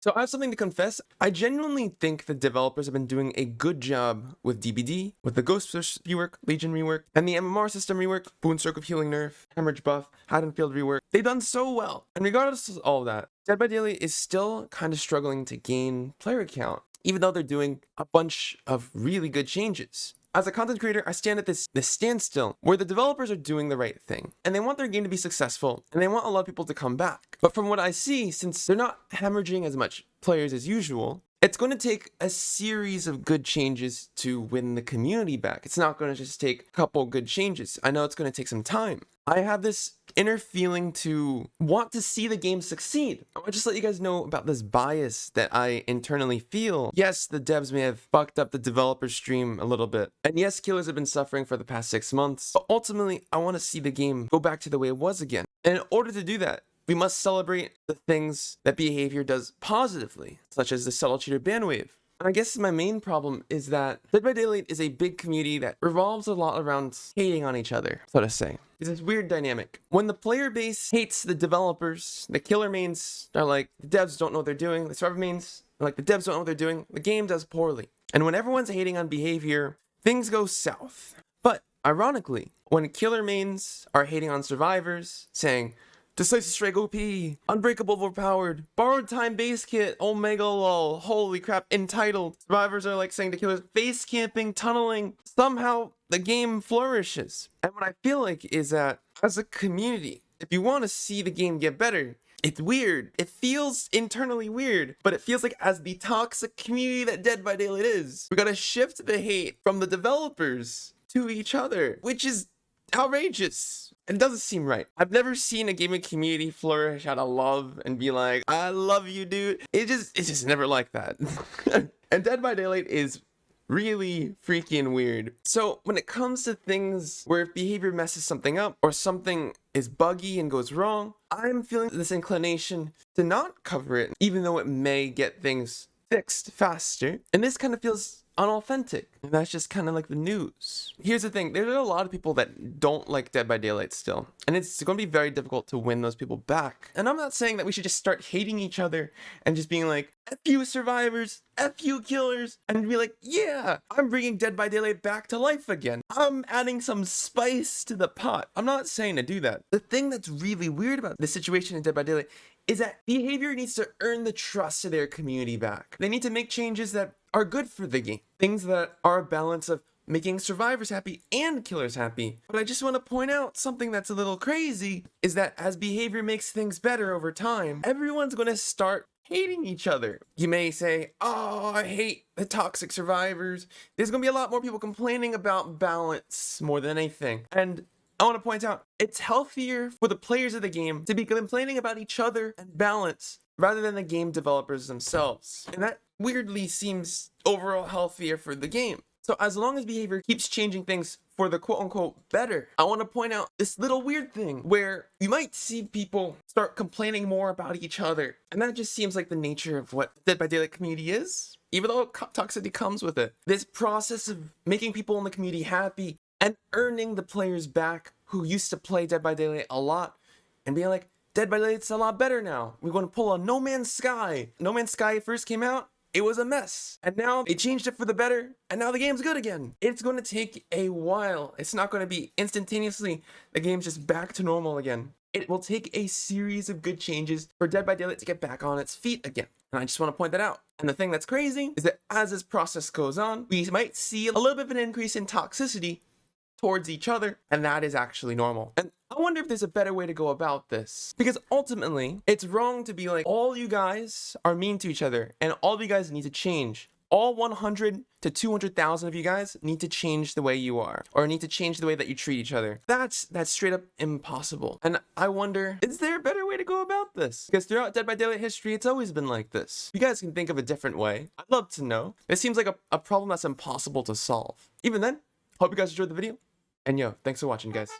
So I have something to confess. I genuinely think the developers have been doing a good job with DBD, with the Ghost rework, Legion rework, and the MMR system rework, Boon Circle Healing nerf, Hemorrhage buff, Haddonfield rework. They've done so well. And regardless of all that, Dead by Daylight is still kind of struggling to gain player count, even though they're doing a bunch of really good changes. As a content creator, I stand at this standstill where the developers are doing the right thing and they want their game to be successful and they want a lot of people to come back. But from what I see, since they're not hemorrhaging as much players as usual, it's going to take a series of good changes to win the community back. It's not going to just take a couple good changes. I know it's going to take some time. I have this inner feeling to want to see the game succeed. I want to just let you guys know about this bias that I internally feel. Yes, the devs may have fucked up the developer stream a little bit. And yes, killers have been suffering for the past 6 months. But ultimately, I want to see the game go back to the way it was again. And in order to do that, we must celebrate the things that behavior does positively, such as the subtle cheater ban wave. And I guess my main problem is that Dead by Daylight is a big community that revolves a lot around hating on each other, so to say. It's this weird dynamic. When the player base hates the developers, the killer mains are like, the devs don't know what they're doing. The survivor mains are like, the devs don't know what they're doing. The game does poorly. And when everyone's hating on behavior, things go south. But ironically, when killer mains are hating on survivors, saying, Decisive Strike OP, Unbreakable overpowered, Borrowed Time base kit, Omega lol, holy crap, entitled. Survivors are like saying to killers, face camping, tunneling, somehow the game flourishes. And what I feel like is that as a community, if you want to see the game get better, it's weird. It feels internally weird, but it feels like as the toxic community that Dead by Daylight is, we gotta shift the hate from the developers to each other, which is outrageous. It doesn't seem right. I've never seen a gaming community flourish out of love and be like, I love you, dude. It's just never like that. And Dead by Daylight is really freaking weird. So when it comes to things where if behavior messes something up or something is buggy and goes wrong, I'm feeling this inclination to not cover it, even though it may get things fixed faster. And this kind of feels unauthentic. And that's just kind of like the news. Here's the thing, there are a lot of people that don't like Dead by Daylight still, and it's going to be very difficult to win those people back. And I'm not saying that we should just start hating each other and just being like, F you survivors, F you killers, and be like, yeah, I'm bringing Dead by Daylight back to life again. I'm adding some spice to the pot. I'm not saying to do that. The thing that's really weird about the situation in Dead by Daylight is that behavior needs to earn the trust of their community back. They need to make changes that are good for the game. Things that are a balance of making survivors happy and killers happy. But I just want to point out something that's a little crazy is that as behavior makes things better over time, everyone's going to start hating each other. You may say, oh, I hate the toxic survivors. There's going to be a lot more people complaining about balance more than anything. And I want to point out, it's healthier for the players of the game to be complaining about each other and balance rather than the game developers themselves. And that weirdly seems overall healthier for the game. So as long as behavior keeps changing things for the quote-unquote better, I want to point out this little weird thing where you might see people start complaining more about each other. And that just seems like the nature of what Dead by Daylight community is, even though toxicity comes with it. This process of making people in the community happy and earning the players back who used to play Dead by Daylight a lot and being like, Dead by Daylight's a lot better now. We're going to pull a No Man's Sky. No Man's Sky first came out, it was a mess. And now they changed it for the better, and now the game's good again. It's going to take a while. It's not going to be instantaneously the game's just back to normal again. It will take a series of good changes for Dead by Daylight to get back on its feet again. And I just want to point that out. And the thing that's crazy is that as this process goes on, we might see a little bit of an increase in toxicity towards each other, and that is actually normal. And I wonder if there's a better way to go about this, because ultimately it's wrong to be like, all you guys are mean to each other and all of you guys need to change. All 100 to 200,000 of you guys need to change the way you are, or need to change the way that you treat each other. That's straight up impossible. And I wonder, is there a better way to go about this? Because throughout Dead by Daylight history, it's always been like this. You guys can think of a different way. I'd love to know. It seems like a problem that's impossible to solve. Even then, hope you guys enjoyed the video. And yo, thanks for watching, guys.